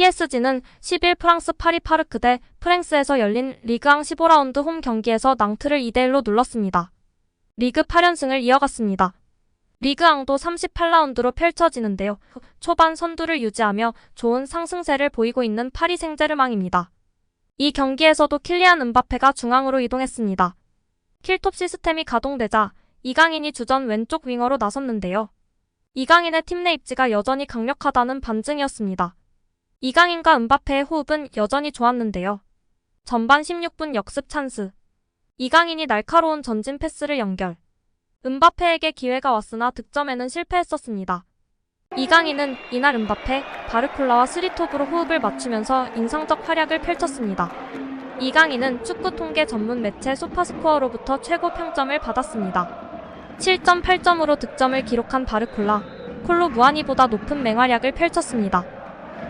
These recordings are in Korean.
PSG는 10일 프랑스 파리 파르크 대 프랭스에서 열린 리그앙 15라운드 홈 경기에서 낭트를 2대1로 눌렀습니다. 리그 8연승을 이어갔습니다. 리그앙도 38라운드로 펼쳐지는데요. 초반 선두를 유지하며 좋은 상승세를 보이고 있는 파리 생제르맹입니다. 이 경기에서도 킬리안 음바페가 중앙으로 이동했습니다. 킬톱 시스템이 가동되자 이강인이 주전 왼쪽 윙어로 나섰는데요. 이강인의 팀 내 입지가 여전히 강력하다는 반증이었습니다. 이강인과 음바페의 호흡은 여전히 좋았는데요. 전반 16분 역습 찬스. 이강인이 날카로운 전진 패스를 연결. 음바페에게 기회가 왔으나 득점에는 실패했었습니다. 이강인은 이날 음바페, 바르콜라와 스리톱으로 호흡을 맞추면서 인상적 활약을 펼쳤습니다. 이강인은 축구 통계 전문 매체 소파스코어로부터 최고 평점을 받았습니다. 7.8점으로 득점을 기록한 바르콜라, 콜로 무아니보다 높은 맹활약을 펼쳤습니다.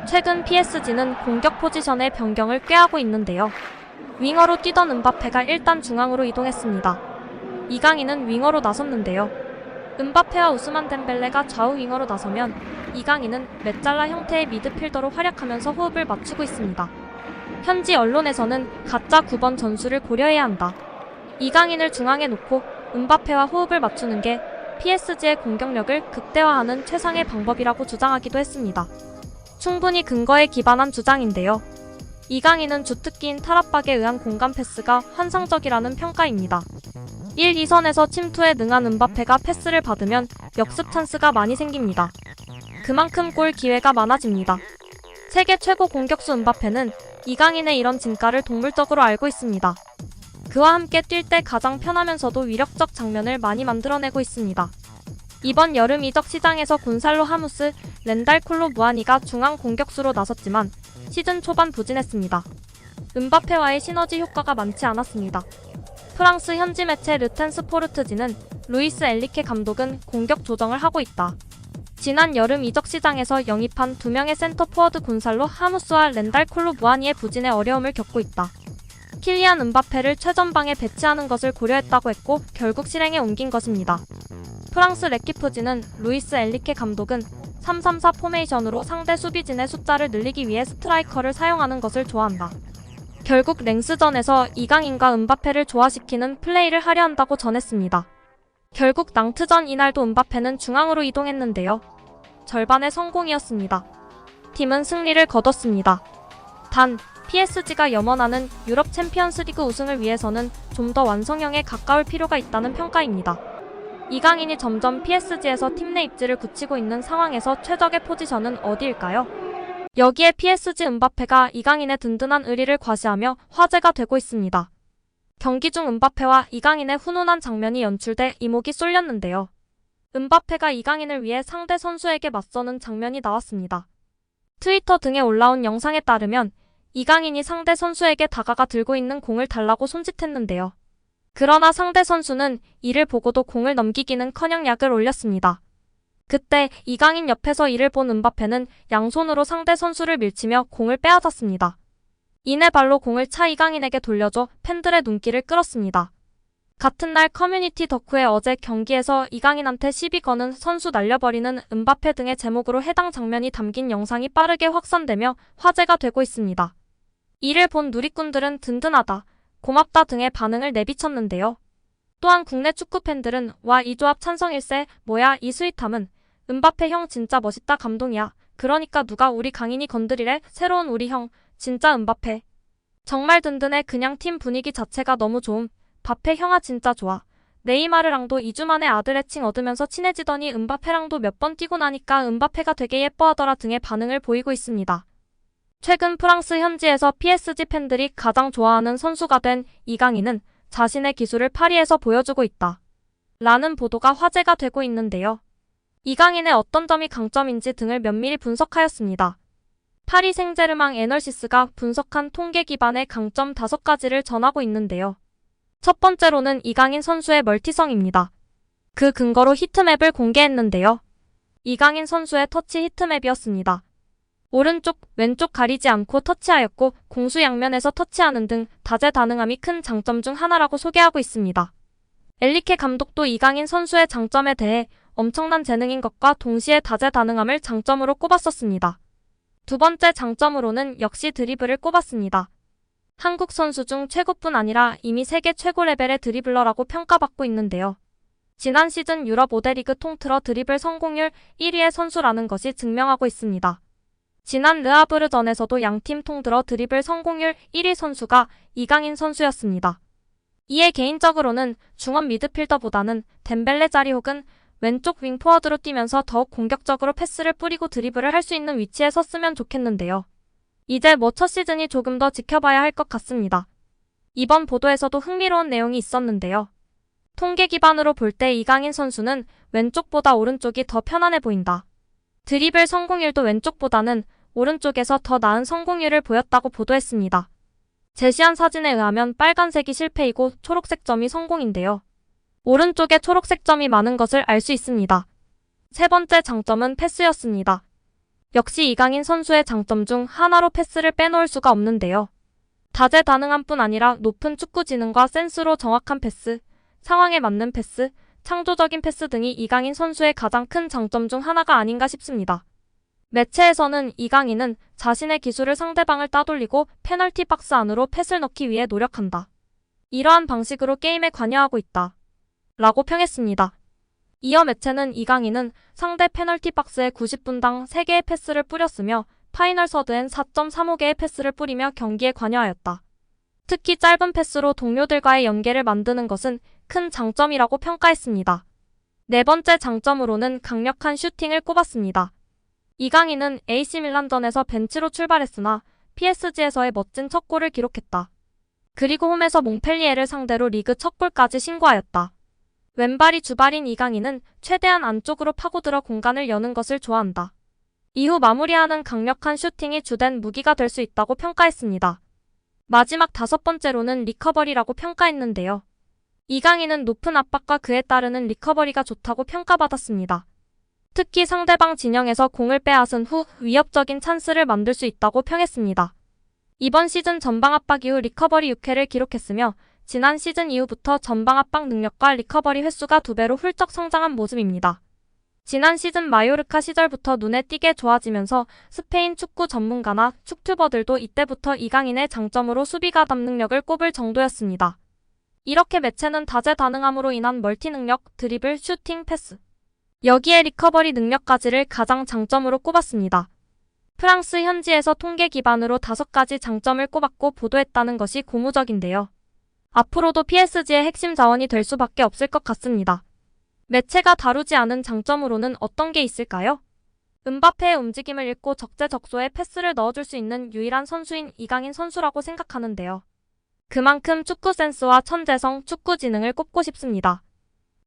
최근 PSG는 공격 포지션의 변경을 꾀하고 있는데요. 윙어로 뛰던 음바페가 일단 중앙으로 이동했습니다. 이강인은 윙어로 나섰는데요. 음바페와 우스만 덴벨레가 좌우 윙어로 나서면 이강인은 메잘라 형태의 미드필더로 활약하면서 호흡을 맞추고 있습니다. 현지 언론에서는 가짜 9번 전술을 고려해야 한다. 이강인을 중앙에 놓고 음바페와 호흡을 맞추는 게 PSG의 공격력을 극대화하는 최상의 방법이라고 주장하기도 했습니다. 충분히 근거에 기반한 주장인데요. 이강인은 주특기인 탈압박에 의한 공간 패스가 환상적이라는 평가입니다. 1, 2선에서 침투에 능한 음바페가 패스를 받으면 역습 찬스가 많이 생깁니다. 그만큼 골 기회가 많아집니다. 세계 최고 공격수 음바페는 이강인의 이런 진가를 동물적으로 알고 있습니다. 그와 함께 뛸 때 가장 편하면서도 위력적 장면을 많이 만들어내고 있습니다. 이번 여름 이적 시장에서 곤살로 하무스, 렌달 콜로 무아니가 중앙 공격수로 나섰지만 시즌 초반 부진했습니다. 음바페와의 시너지 효과가 많지 않았습니다. 프랑스 현지 매체 르텐 스포르트지는 루이스 엔리케 감독은 공격 조정을 하고 있다. 지난 여름 이적 시장에서 영입한 2명의 센터 포워드 곤살로 하무스와 렌달 콜로 무아니의 부진에 어려움을 겪고 있다. 킬리안 음바페를 최전방에 배치하는 것을 고려했다고 했고 결국 실행에 옮긴 것입니다. 프랑스 레키프지는 루이스 엔리케 감독은 3-3-4 포메이션으로 상대 수비진의 숫자를 늘리기 위해 스트라이커를 사용하는 것을 좋아한다. 결국 랭스전에서 이강인과 음바페를 조화시키는 플레이를 하려 한다고 전했습니다. 결국 낭트전 이날도 음바페는 중앙으로 이동했는데요. 절반의 성공이었습니다. 팀은 승리를 거뒀습니다. 단, PSG가 염원하는 유럽 챔피언스리그 우승을 위해서는 좀 더 완성형에 가까울 필요가 있다는 평가입니다. 이강인이 점점 PSG에서 팀 내 입지를 굳히고 있는 상황에서 최적의 포지션은 어디일까요? 여기에 PSG 음바페가 이강인의 든든한 의리를 과시하며 화제가 되고 있습니다. 경기 중 음바페와 이강인의 훈훈한 장면이 연출돼 이목이 쏠렸는데요. 음바페가 이강인을 위해 상대 선수에게 맞서는 장면이 나왔습니다. 트위터 등에 올라온 영상에 따르면 이강인이 상대 선수에게 다가가 들고 있는 공을 달라고 손짓했는데요. 그러나 상대 선수는 이를 보고도 공을 넘기기는커녕 약을 올렸습니다. 그때 이강인 옆에서 이를 본 음바페는 양손으로 상대 선수를 밀치며 공을 빼앗았습니다. 이내 발로 공을 차 이강인에게 돌려줘 팬들의 눈길을 끌었습니다. 같은 날 커뮤니티 덕후에 어제 경기에서 이강인한테 시비 거는 선수 날려버리는 음바페 등의 제목으로 해당 장면이 담긴 영상이 빠르게 확산되며 화제가 되고 있습니다. 이를 본 누리꾼들은 든든하다, 고맙다 등의 반응을 내비쳤는데요. 또한 국내 축구 팬들은 와 이 조합 찬성일세, 뭐야 이 스윗함은, 음바페 형 진짜 멋있다 감동이야, 그러니까 누가 우리 강인이 건드리래, 새로운 우리 형, 진짜 음바페. 정말 든든해 그냥 팀 분위기 자체가 너무 좋음, 바페 형아 진짜 좋아. 네이마르랑도 2주 만에 아들 애칭 얻으면서 친해지더니 음바페랑도 몇 번 뛰고 나니까 음바페가 되게 예뻐하더라 등의 반응을 보이고 있습니다. 최근 프랑스 현지에서 PSG 팬들이 가장 좋아하는 선수가 된 이강인은 자신의 기술을 파리에서 보여주고 있다. 라는 보도가 화제가 되고 있는데요. 이강인의 어떤 점이 강점인지 등을 면밀히 분석하였습니다. 파리 생제르맹 애널시스가 분석한 통계 기반의 강점 5가지를 전하고 있는데요. 첫 번째로는 이강인 선수의 멀티성입니다. 그 근거로 히트맵을 공개했는데요. 이강인 선수의 터치 히트맵이었습니다. 오른쪽, 왼쪽 가리지 않고 터치하였고 공수 양면에서 터치하는 등 다재다능함이 큰 장점 중 하나라고 소개하고 있습니다. 엔리케 감독도 이강인 선수의 장점에 대해 엄청난 재능인 것과 동시에 다재다능함을 장점으로 꼽았었습니다. 두 번째 장점으로는 역시 드리블을 꼽았습니다. 한국 선수 중 최고뿐 아니라 이미 세계 최고 레벨의 드리블러라고 평가받고 있는데요. 지난 시즌 유럽 5대 리그 통틀어 드리블 성공률 1위의 선수라는 것이 증명하고 있습니다. 지난 르하브르전에서도 양팀 통틀어 드리블 성공률 1위 선수가 이강인 선수였습니다. 이에 개인적으로는 중원 미드필더보다는 덴벨레 자리 혹은 왼쪽 윙 포워드로 뛰면서 더욱 공격적으로 패스를 뿌리고 드리블을 할 수 있는 위치에 섰으면 좋겠는데요. 이제 첫 시즌이 조금 더 지켜봐야 할 것 같습니다. 이번 보도에서도 흥미로운 내용이 있었는데요. 통계 기반으로 볼 때 이강인 선수는 왼쪽보다 오른쪽이 더 편안해 보인다. 드리블 성공률도 왼쪽보다는 오른쪽에서 더 나은 성공률을 보였다고 보도했습니다. 제시한 사진에 의하면 빨간색이 실패이고 초록색 점이 성공인데요. 오른쪽에 초록색 점이 많은 것을 알 수 있습니다. 세 번째 장점은 패스였습니다. 역시 이강인 선수의 장점 중 하나로 패스를 빼놓을 수가 없는데요. 다재다능한 뿐 아니라 높은 축구 지능과 센스로 정확한 패스, 상황에 맞는 패스, 창조적인 패스 등이 이강인 선수의 가장 큰 장점 중 하나가 아닌가 싶습니다. 매체에서는 이강인은 자신의 기술을 상대방을 따돌리고 페널티 박스 안으로 패스를 넣기 위해 노력한다. 이러한 방식으로 게임에 관여하고 있다. 라고 평했습니다. 이어 매체는 이강인은 상대 페널티 박스에 90분당 3개의 패스를 뿌렸으며 파이널 서드엔 4.35개의 패스를 뿌리며 경기에 관여하였다. 특히 짧은 패스로 동료들과의 연계를 만드는 것은 큰 장점이라고 평가했습니다. 네 번째 장점으로는 강력한 슈팅을 꼽았습니다. 이강인은 AC 밀란전에서 벤치로 출발했으나 PSG에서의 멋진 첫 골을 기록했다. 그리고 홈에서 몽펠리에를 상대로 리그 첫 골까지 신고하였다. 왼발이 주발인 이강인은 최대한 안쪽으로 파고들어 공간을 여는 것을 좋아한다. 이후 마무리하는 강력한 슈팅이 주된 무기가 될 수 있다고 평가했습니다. 마지막 다섯 번째로는 리커버리라고 평가했는데요. 이강인은 높은 압박과 그에 따르는 리커버리가 좋다고 평가받았습니다. 특히 상대방 진영에서 공을 빼앗은 후 위협적인 찬스를 만들 수 있다고 평했습니다. 이번 시즌 전방 압박 이후 리커버리 6회를 기록했으며 지난 시즌 이후부터 전방 압박 능력과 리커버리 횟수가 2배로 훌쩍 성장한 모습입니다. 지난 시즌 마요르카 시절부터 눈에 띄게 좋아지면서 스페인 축구 전문가나 축튜버들도 이때부터 이강인의 장점으로 수비 가담 능력을 꼽을 정도였습니다. 이렇게 매체는 다재다능함으로 인한 멀티 능력, 드리블, 슈팅, 패스, 여기에 리커버리 능력까지를 가장 장점으로 꼽았습니다. 프랑스 현지에서 통계 기반으로 5가지 장점을 꼽았고 보도했다는 것이 고무적인데요. 앞으로도 PSG의 핵심 자원이 될 수밖에 없을 것 같습니다. 매체가 다루지 않은 장점으로는 어떤 게 있을까요? 음바페의 움직임을 읽고 적재적소에 패스를 넣어줄 수 있는 유일한 선수인 이강인 선수라고 생각하는데요. 그만큼 축구 센스와 천재성, 축구 지능을 꼽고 싶습니다.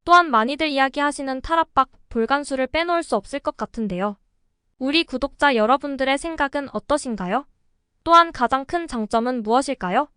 또한 많이들 이야기하시는 탈압박, 볼간수를 빼놓을 수 없을 것 같은데요. 우리 구독자 여러분들의 생각은 어떠신가요? 또한 가장 큰 장점은 무엇일까요?